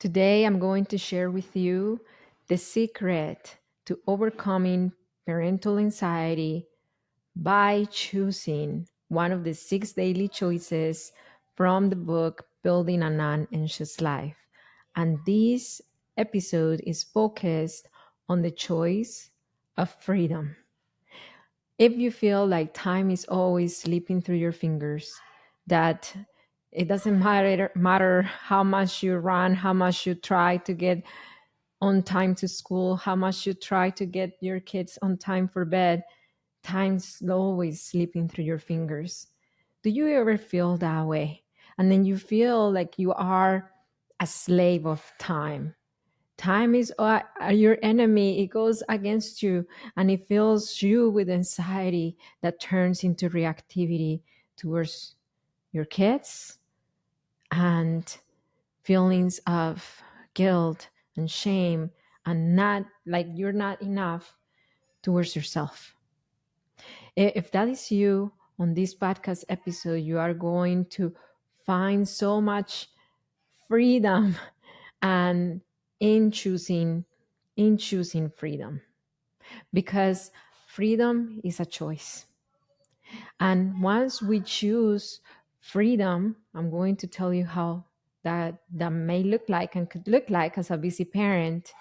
Today, I'm going to share with you the secret to overcoming parental anxiety by choosing one of the six daily choices from the book Building a Non Anxious Life. And this episode is focused on the choice of freedom. If you feel like time is always slipping through your fingers, that it doesn't matter how much you run, how much you try to get on time to school, how much you try to get your kids on time for bed, time's always slipping through your fingers. Do you ever feel that way? And then you feel like you are a slave of time. Time is your enemy. It goes against you and it fills you with anxiety that turns into reactivity towards your kids and feelings of guilt and shame and not like you're not enough towards yourself. If that is you on this podcast episode, you are going to find so much freedom and in choosing freedom, because freedom is a choice. And once we choose freedom, I'm going to tell you how that may look like and could look like as a busy parent.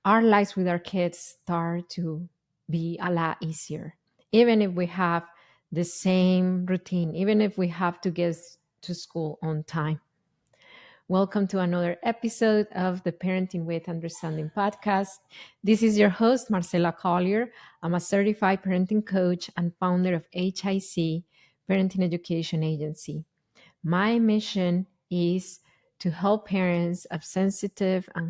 Our lives with our kids start to be a lot easier, even if we have the same routine, even if we have to get to school on time. Welcome to another episode of the Parenting with Understanding podcast. This is your host, Marcela Collier. I'm a certified parenting coach and founder of HIC, Parenting Education Agency. My mission is to help parents of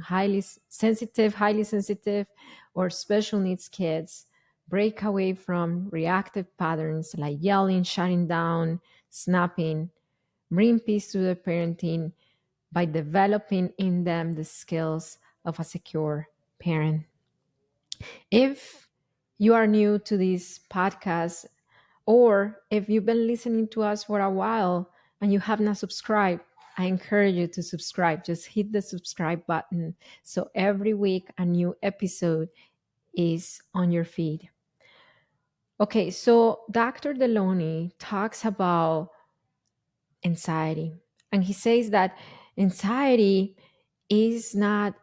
highly sensitive, or special needs kids break away from reactive patterns like yelling, shutting down, snapping, bring peace to the parenting by developing in them the skills of a secure parent. If you are new to this podcast, or if you've been listening to us for a while and you have not subscribed, I encourage you to subscribe. Just hit the subscribe button so every week a new episode is on your feed. Okay, so Dr. Deloney talks about anxiety. And he says that anxiety is not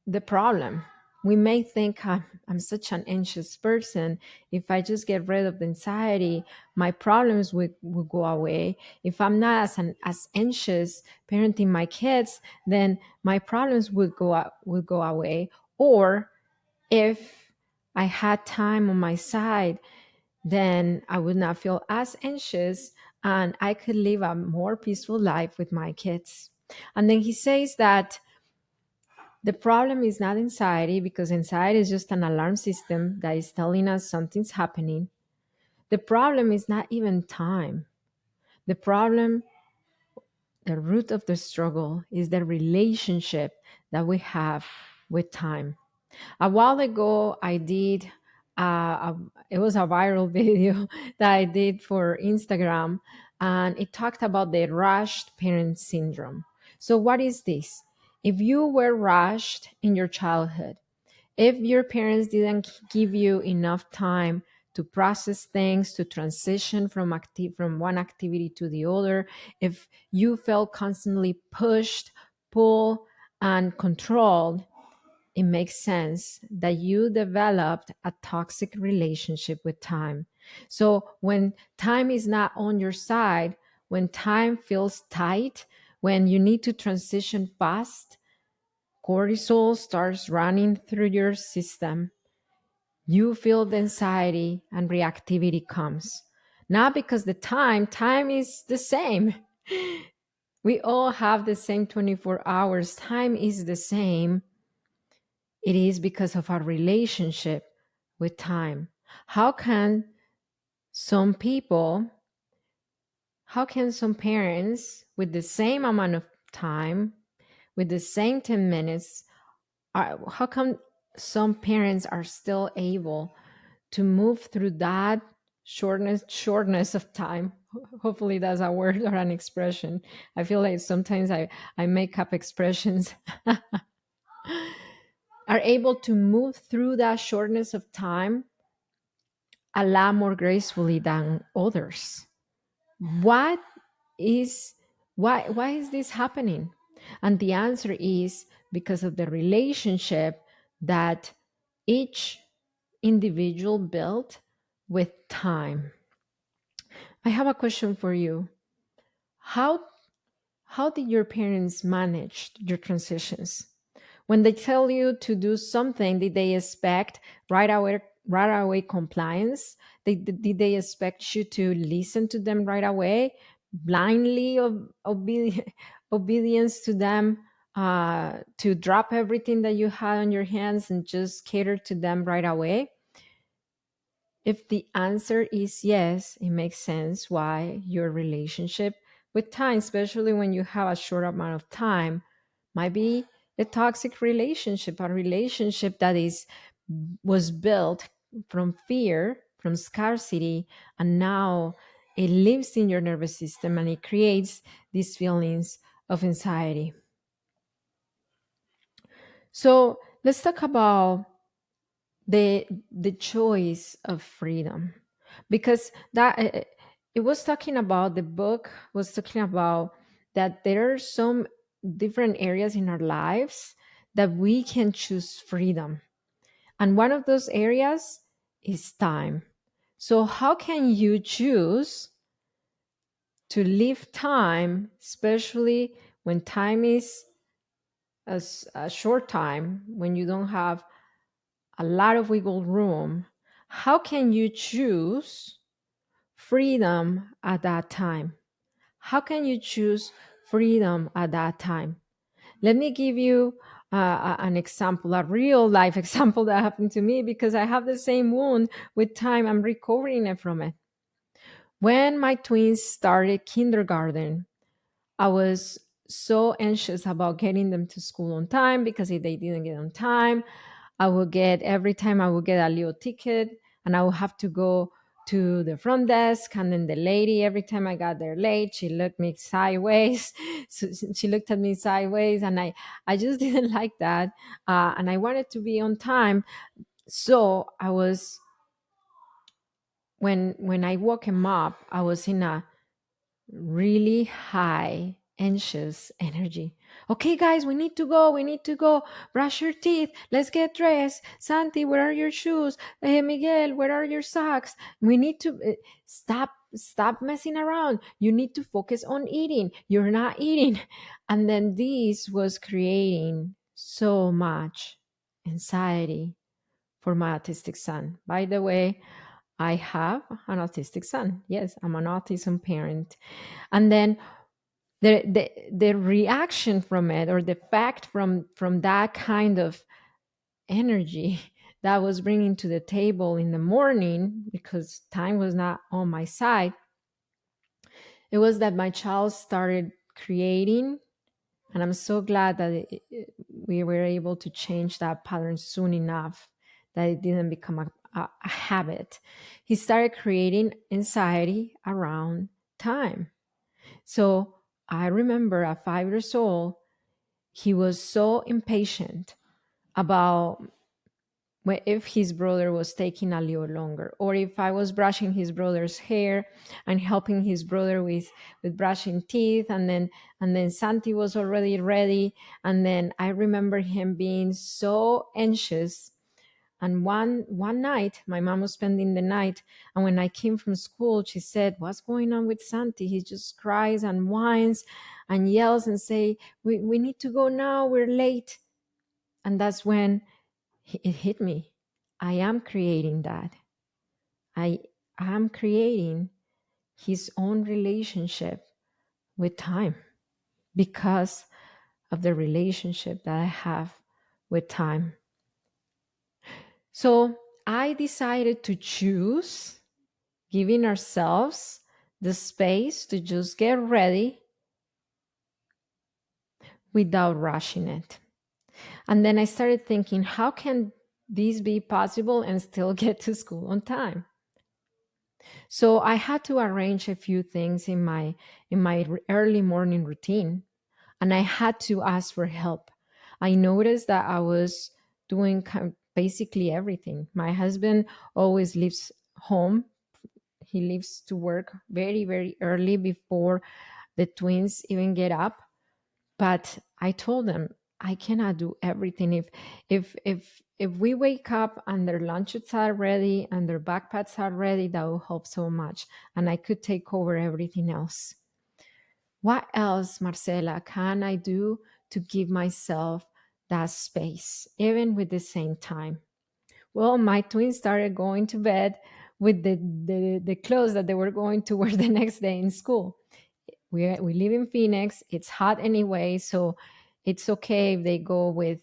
the problem. We may think I'm such an anxious person. If I just get rid of the anxiety, my problems will go away. If I'm not as anxious parenting my kids, then my problems would go away. Or if I had time on my side, then I would not feel as anxious and I could live a more peaceful life with my kids. And then he says that the problem is not anxiety, because anxiety is just an alarm system that is telling us something's happening. The problem is not even time. The problem, the root of the struggle, is the relationship that we have with time. A while ago, I did, it was a viral video that I did for Instagram, and it talked about the rushed parent syndrome. So, what is this? If you were rushed in your childhood, if your parents didn't give you enough time to process things, to transition from one activity to the other, if you felt constantly pushed, pulled, and controlled, it makes sense that you developed a toxic relationship with time. So when time is not on your side, when time feels tight, when you need to transition fast, cortisol starts running through your system. You feel the anxiety and reactivity comes. Not because time is the same. We all have the same 24 hours. Time is the same. It is because of our relationship with time. How can some people, how can some parents with the same amount of time, with the same 10 minutes, how come some parents are still able to move through that shortness of time? Hopefully that's a word or an expression. I feel like sometimes I make up expressions. Are able to move through that shortness of time a lot more gracefully than others. What is why is this happening? And the answer is because of the relationship that each individual built with time. I have a question for you. How how did your parents manage your transitions? When they tell you to do something, did they expect right away compliance? Did they expect you to listen to them right away, blindly obedience to them, to drop everything that you had on your hands and just cater to them right away? If the answer is yes, it makes sense why your relationship with time, especially when you have a short amount of time, might be a toxic relationship, a relationship that is was built from fear, from scarcity, and now it lives in your nervous system and it creates these feelings of anxiety. So let's talk about the choice of freedom, because that it was talking about, the book was talking about that there are some different areas in our lives that we can choose freedom, and one of those areas is time. So how can you choose to live time, especially when time is a short time, when you don't have a lot of wiggle room? How can you choose freedom at that time? How can you choose freedom at that time? Let me give you an example, a real life example that happened to me, because I have the same wound with time. I'm recovering it from it. When my twins started kindergarten, I was so anxious about getting them to school on time, because if they didn't get on time, I would get, every time I would get a little ticket and I would have to go to the front desk. And then the lady, every time I got there late, she looked me sideways. So she looked at me sideways, and I just didn't like that. And I wanted to be on time. So I was, when I woke him up, I was in a really high anxious energy. Okay, guys, we need to go. We need to go. Brush your teeth. Let's get dressed. Santi, where are your shoes? Miguel, where are your socks? We need to stop messing around. You need to focus on eating. You're not eating. And then this was creating so much anxiety for my autistic son. By the way, I have an autistic son. Yes, I'm an autism parent. And then the reaction from it, or the fact from that kind of energy that I was bringing to the table in the morning, because time was not on my side, it was that my child started creating. And I'm so glad that we were able to change that pattern soon enough that it didn't become a habit. He started creating anxiety around time. So I remember at 5 years old, he was so impatient about if his brother was taking a little longer, or if I was brushing his brother's hair and helping his brother with brushing teeth, and then Santi was already ready. And then I remember him being so anxious. And one night, my mom was spending the night, and when I came from school, she said, "What's going on with Santi? He just cries and whines and yells and say, we need to go now, we're late." And that's when it hit me. I am creating that. I am creating his own relationship with time, because of the relationship that I have with time. So I decided to choose giving ourselves the space to just get ready without rushing it. And then I started thinking, how can this be possible and still get to school on time? So I had to arrange a few things in my early morning routine, and I had to ask for help. I noticed that I was doing basically everything. My husband always leaves home. He leaves to work very, very early before the twins even get up. But I told them I cannot do everything. If we wake up and their lunches are ready and their backpacks are ready, that will help so much. And I could take over everything else. What else, Marcela, can I do to give myself that space, even with the same time? Well, my twins started going to bed with the clothes that they were going to wear the next day in school. We live in Phoenix. It's hot anyway, so it's okay if they go with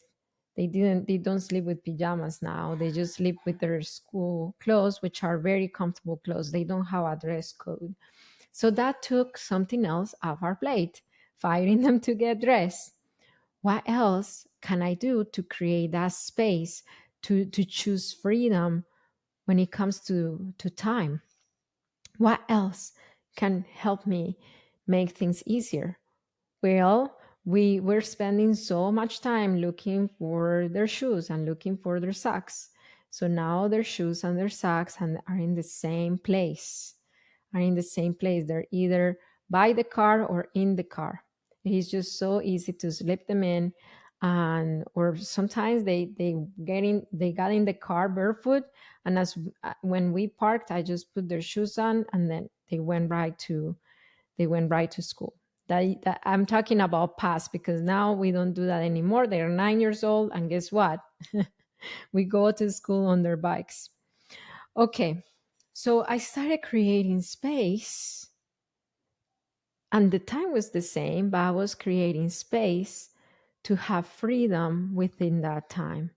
they don't sleep with pajamas now. They just sleep with their school clothes, which are very comfortable clothes. They don't have a dress code. So that took something else off our plate, fighting them to get dressed. What else can I do to create that space to choose freedom when it comes to time? What else can help me make things easier? Well, we're spending so much time looking for their shoes and looking for their socks. So now their shoes and their socks are in the same place. Are in the same place. They're either by the car or in the car. It's just so easy to slip them in, and or sometimes they got in the car barefoot, and as when we parked, I just put their shoes on, and then they went right to school. That I'm talking about past, because now we don't do that anymore. They're 9 years old, and guess what? We go to school on their bikes. Okay, so I started creating space, and the time was the same, but I was creating space to have freedom within that time.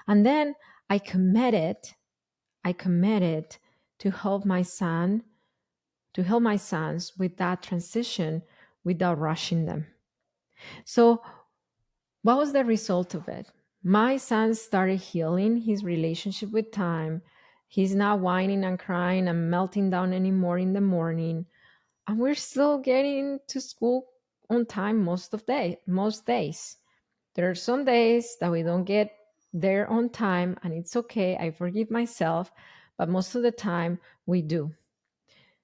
And then I committed, I committed to help my son, to help my sons with that transition without rushing them. So what was the result of it? My son started healing his relationship with time. He's not whining and crying and melting down anymore in the morning. And we're still getting to school on time most days. There are some days that we don't get there on time, and it's okay. I forgive myself, but most of the time we do.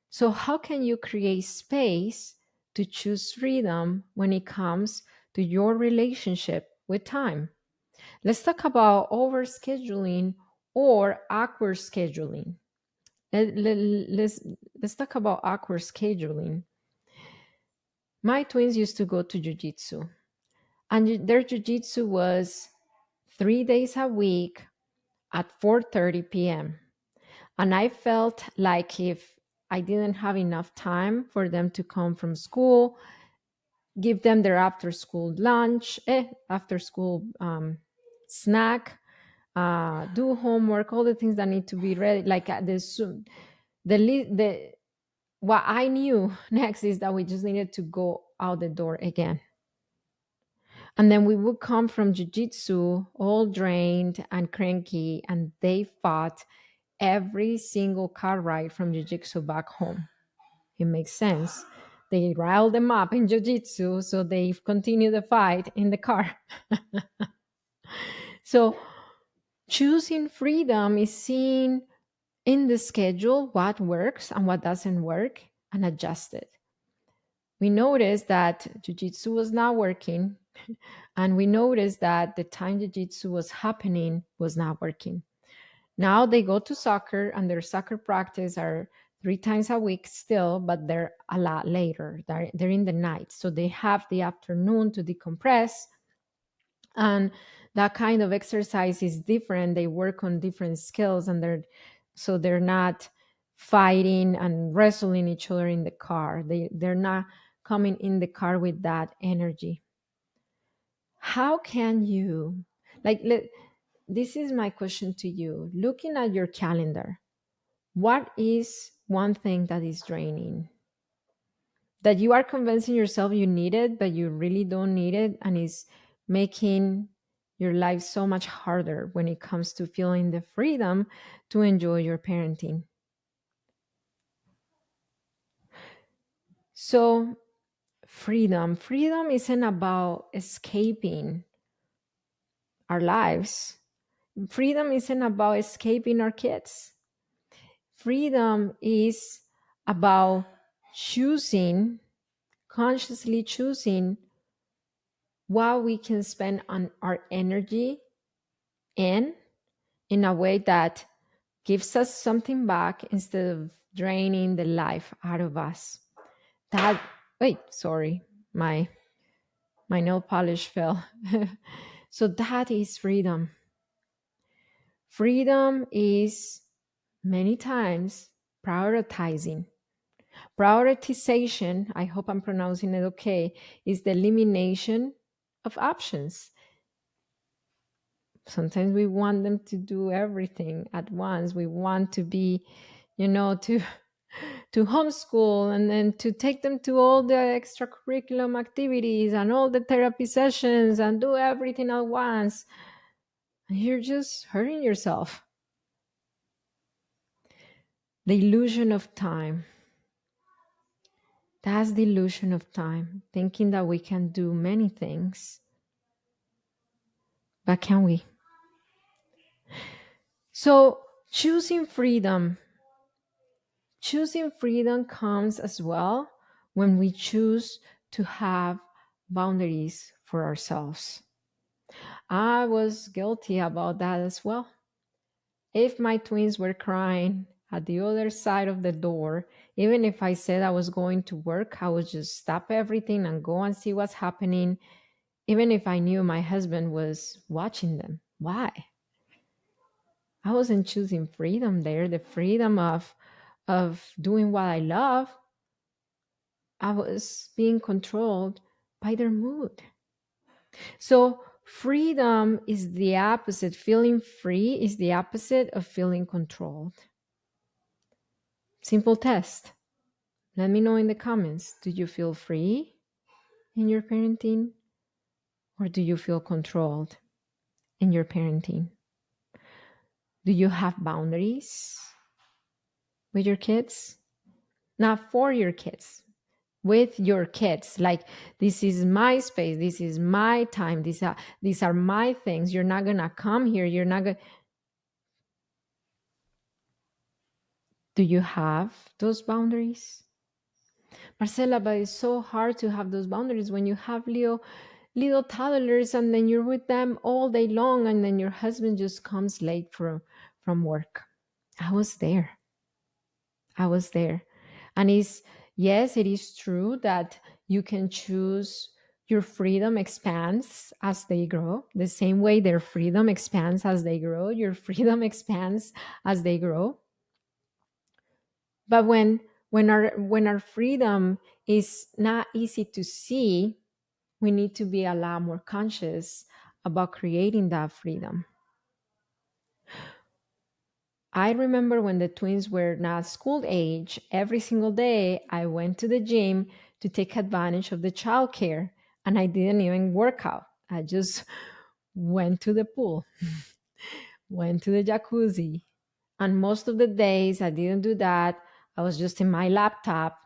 So, how can you create space to choose freedom when it comes to your relationship with time? Let's talk about overscheduling or awkward scheduling. Let, let, let's, let's talk about awkward scheduling. My twins used to go to jujitsu, and their jujitsu was 3 days a week at 4:30 p.m. And I felt like if I didn't have enough time for them to come from school, give them their after school lunch, after school snack, do homework, all the things that need to be ready. Like the what I knew next is that we just needed to go out the door again. And then we would come from jujitsu all drained and cranky, and they fought every single car ride from jiu-jitsu back home. It makes sense. They riled them up in jiu-jitsu, so they continue the fight in the car. So choosing freedom is seeing in the schedule what works and what doesn't work and adjust it. We noticed that jiu-jitsu was not working, and we noticed that the time jiu-jitsu was happening was not working. Now they go to soccer, and their soccer practice are 3 times a week still, but they're a lot later. They're in the night. So they have the afternoon to decompress. And that kind of exercise is different. They work on different skills, and they're not fighting and wrestling each other in the car. They're not coming in the car with that energy. How can you like this is my question to you. Looking at your calendar, what is one thing that is draining? That you are convincing yourself you need it, but you really don't need it, and is making your life so much harder when it comes to feeling the freedom to enjoy your parenting. So, freedom isn't about escaping our lives. Freedom isn't about escaping our kids. Freedom is about choosing, consciously choosing what we can spend on our energy in a way that gives us something back instead of draining the life out of us. That, wait, sorry, my nail polish fell. So that is freedom. Freedom is many times prioritizing. Prioritization, I hope I'm pronouncing it okay, is the elimination of options. Sometimes we want them to do everything at once. We want to be, to to homeschool and then to take them to all the extracurriculum activities and all the therapy sessions and do everything at once. And you're just hurting yourself. The illusion of time. That's the illusion of time, thinking that we can do many things. But can we? So, choosing freedom comes as well when we choose to have boundaries for ourselves. I was guilty about that as well. If my twins were crying at the other side of the door, even if I said I was going to work, I would just stop everything and go and see what's happening, even if I knew my husband was watching them. Why? I wasn't choosing freedom there, the freedom of doing what I love. I was being controlled by their mood. So, freedom is the opposite. Feeling free is the opposite of feeling controlled. Simple test. Let me know in the comments. Do you feel free in your parenting or do you feel controlled in your parenting? Do you have boundaries with your kids? Not for your kids, with your kids. Like, this is my space, this is my time, these are my things. You're not gonna come here. You're not gonna. Do you have those boundaries? Marcela, but it's so hard to have those boundaries when you have little toddlers and then you're with them all day long and then your husband just comes late from work. I was there. I was there. And it's, yes, it is true that you can choose. Your freedom expands as they grow. The same way their freedom expands as they grow, your freedom expands as they grow. But when our freedom is not easy to see, we need to be a lot more conscious about creating that freedom. I remember when the twins were not school age, every single day I went to the gym to take advantage of the childcare, and I didn't even work out. I just went to the pool, went to the jacuzzi. And most of the days I didn't do that. I was just in my laptop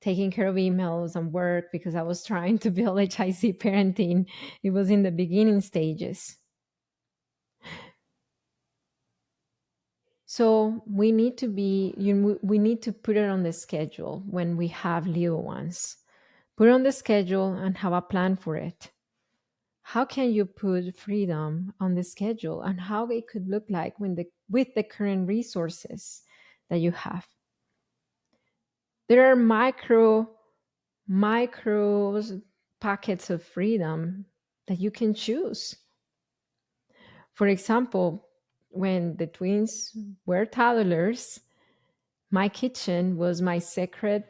taking care of emails and work because I was trying to build HIC parenting. It was in the beginning stages. So we need to put it on the schedule when we have little ones. Put it on the schedule and have a plan for it. How can you put freedom on the schedule and how it could look like with the current resources that you have? There are micro packets of freedom that you can choose. For example, when the twins were toddlers, my kitchen was my sacred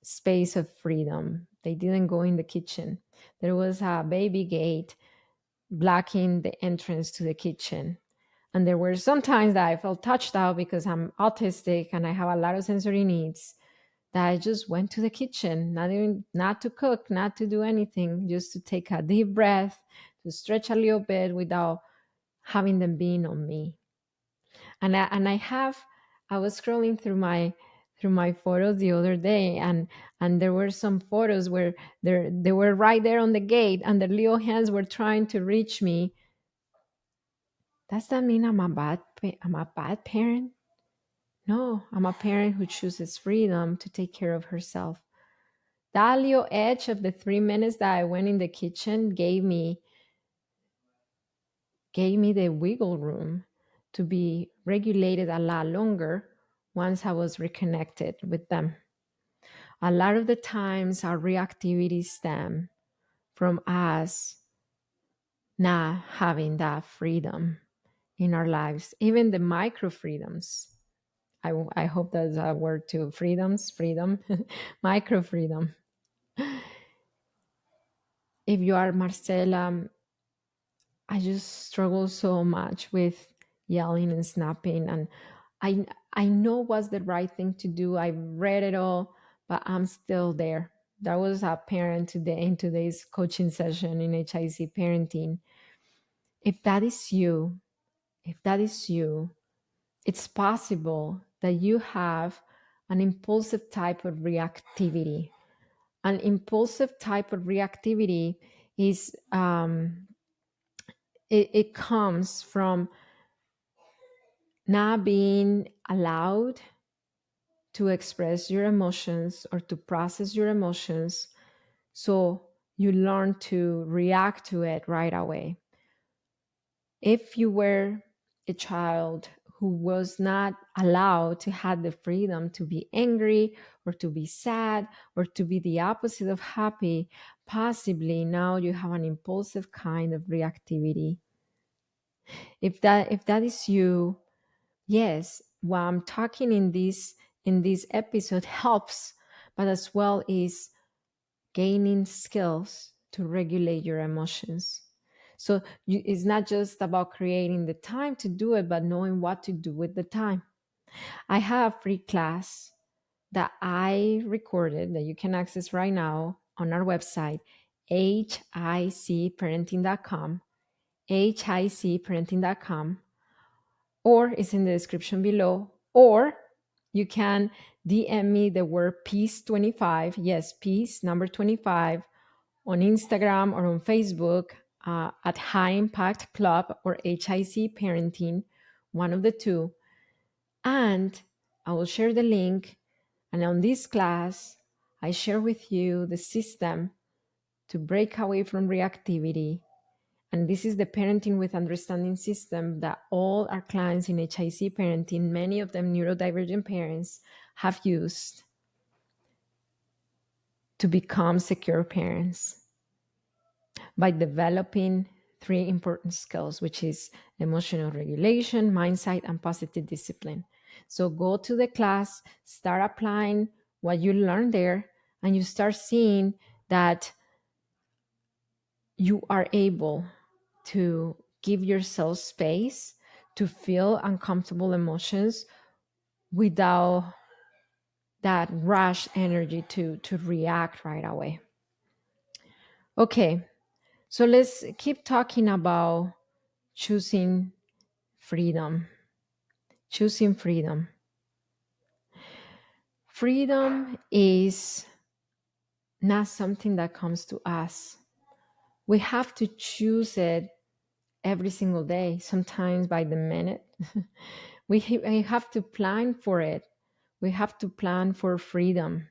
space of freedom. They didn't go in the kitchen. There was a baby gate blocking the entrance to the kitchen. And there were some times that I felt touched out because I'm autistic and I have a lot of sensory needs, that I just went to the kitchen, not to cook, not to do anything, just to take a deep breath, to stretch a little bit without having them being on me. And I was scrolling through through my photos the other day, and there were some photos where they were right there on the gate and their little hands were trying to reach me. Does that mean I'm a bad parent? No, I'm a parent who chooses freedom to take care of herself. That little edge of the 3 minutes that I went in the kitchen gave me the wiggle room to be regulated a lot longer once I was reconnected with them. A lot of the times our reactivity stem from us not having that freedom in our lives, even the micro freedoms. I hope that's a word too. Freedom, micro freedom. If you are Marcela, I just struggle so much with yelling and snapping, and I know what's the right thing to do. I've read it all, but I'm still there. That was a parent today in today's coaching session in HIC parenting. If that is you, if that is you, it's possible that you have an impulsive type of reactivity. An impulsive type of reactivity is it comes from not being allowed to express your emotions or to process your emotions. So you learn to react to it right away. If you were a child who was not allowed to have the freedom to be angry or to be sad or to be the opposite of happy, possibly now you have an impulsive kind of reactivity. If that is you, yes, what I'm talking in this episode helps, but as well is gaining skills to regulate your emotions. So it's not just about creating the time to do it, but knowing what to do with the time. I have a free class that I recorded that you can access right now on our website, hicparenting.com, hicparenting.com, or it's in the description below, or you can DM me the word peace 25. Yes, peace number 25 on Instagram or on Facebook at High Impact Club or HIC Parenting, one of the two. And I will share the link. And on this class, I share with you the system to break away from reactivity. And this is the parenting with understanding system that all our clients in HIC parenting, many of them neurodivergent parents, have used to become secure parents by developing three important skills, which is emotional regulation, mindset, and positive discipline. So go to the class, start applying what you learned there, and you start seeing that you are able to give yourself space to feel uncomfortable emotions without that rush energy to react right away. Okay, so let's keep talking about choosing freedom. Choosing freedom. Freedom is not something that comes to us. We have to choose it every single day, sometimes by the minute. We have to plan for it. We have to plan for freedom.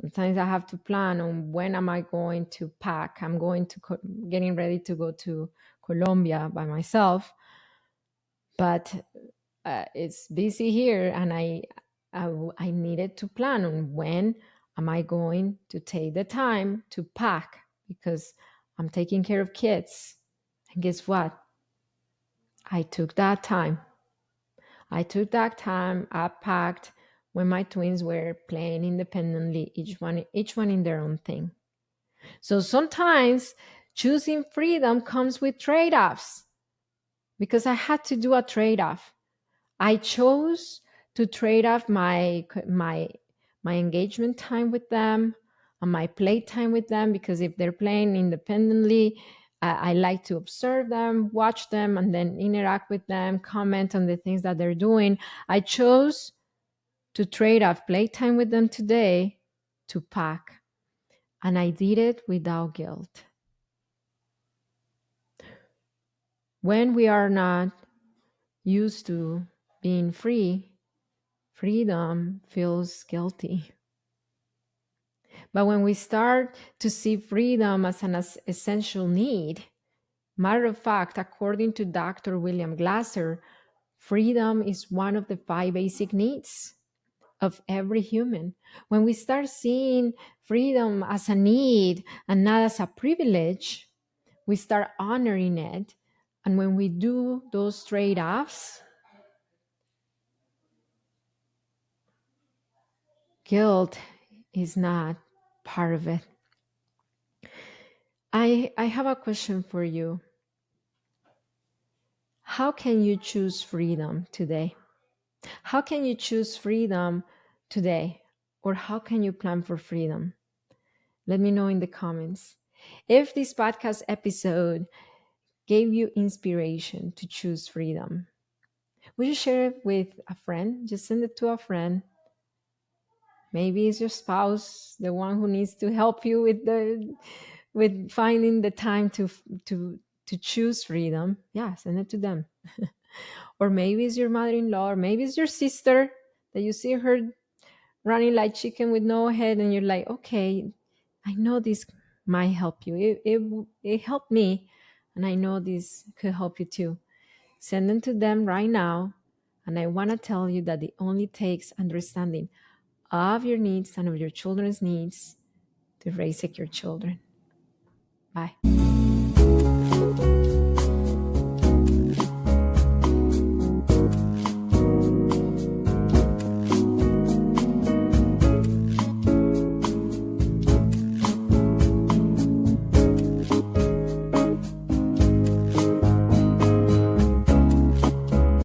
Sometimes I have to plan on when am I going to pack. I'm going to getting ready to go to Colombia by myself, but it's busy here, and I needed to plan on when am I going to take the time to pack because I'm taking care of kids. And guess what? I took that time. I packed when my twins were playing independently, each one in their own thing. So sometimes choosing freedom comes with trade-offs because I had to do a trade-off. I chose to trade off my engagement time with them and my play time with them because if they're playing independently, I like to observe them, watch them, and then interact with them, comment on the things that they're doing. I chose to trade off playtime with them today to pack. And I did it without guilt. When we are not used to being free, freedom feels guilty. But when we start to see freedom as an essential need, matter of fact, according to Dr. William Glasser, freedom is one of the five basic needs of every human. When we start seeing freedom as a need and not as a privilege, we start honoring it. And when we do those trade offs, guilt is not part of it. I have a question for you. How can you choose freedom today? How can you choose freedom today? Or how can you plan for freedom? Let me know in the comments. If this podcast episode gave you inspiration to choose freedom, would you share it with a friend? Just send it to a friend. Maybe it's your spouse, the one who needs to help you with finding the time to choose freedom. Yeah, send it to them. Or maybe it's your mother-in-law, or maybe it's your sister that you see her running like chicken with no head, and you're like, okay, I know this might help you. It helped me, and I know this could help you too. Send them to them right now. And I want to tell you that it only takes understanding of your needs and of your children's needs to raise your children. Bye.